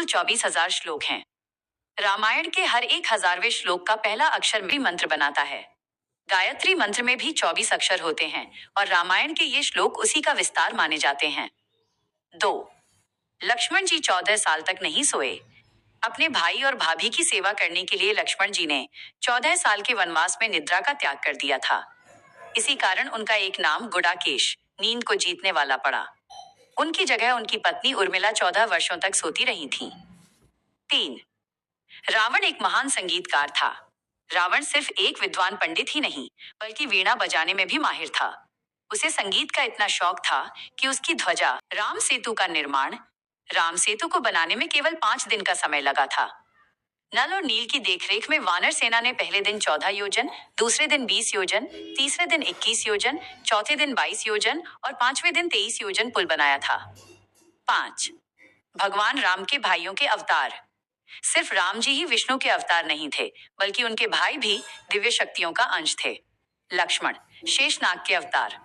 कुल 24,000 श्लोक हैं। रामायण के हर एक 1000वें श्लोक का पहला अक्षर भी मंत्र बनाता है। गायत्री मंत्र में भी 24 अक्षर होते हैं और रामायण के ये श्लोक उसी का विस्तार माने जाते हैं। 2. लक्ष्मण जी 14 साल तक नहीं सोए। अपने भाई और भाभी की सेवा करने के लिए लक्ष्मण जी ने 14 साल के वनवास में निद्रा का त्याग कर दिया था। इसी कारण उनका एक नाम गुडाकेश, नींद को जीतने वाला पड़ा। उनकी जगह उनकी पत्नी उर्मिला 14 वर्षों तक सोती रही थी। 3. रावण एक महान संगीतकार था। रावण सिर्फ एक विद्वान पंडित ही नहीं, बल्कि वीणा बजाने में भी माहिर था। उसे संगीत का इतना शौक था कि उसकी ध्वजा राम सेतु का निर्माण राम सेतु को बनाने में केवल 5 दिन का समय लगा था। नल और नील की देखरेख में वानर सेना ने पहले दिन 14 योजन, दूसरे दिन 20 योजन, तीसरे दिन 21 योजन, चौथे दिन 22 योजन और 5वें दिन 23 योजन पुल बनाया था। 5. भगवान राम के भाइयों के अवतार। सिर्फ राम जी ही विष्णु के अवतार नहीं थे, बल्कि उनके भाई भी दिव्य शक्तियों का अंश थे। लक्ष्मण शेषनाग के अवतार,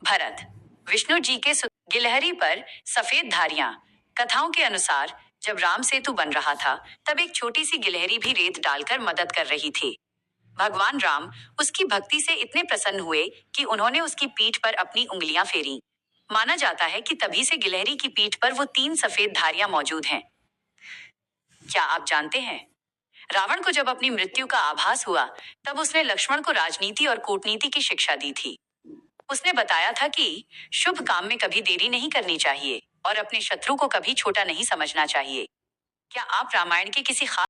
भरत विष्णु जी के गिलहरी पर सफेद धारियां। कथाओं के अनुसार जब राम सेतु बन रहा था, तब एक छोटी सी गिलहरी भी रेत डालकर मदद कर रही थी। भगवान राम उसकी भक्ति से इतने प्रसन्न हुए कि उन्होंने उसकी पीठ पर अपनी उंगलियां फेरी। माना जाता है कि तभी से गिलहरी की पीठ पर वो 3 सफेद धारियां मौजूद हैं। क्या आप जानते हैं, रावण को जब अपनी मृत्यु का आभास हुआ, तब उसने लक्ष्मण को राजनीति और कूटनीति की शिक्षा दी थी। उसने बताया था कि शुभ काम में कभी देरी नहीं करनी चाहिए और अपने शत्रु को कभी छोटा नहीं समझना चाहिए। क्या आप रामायण के किसी खास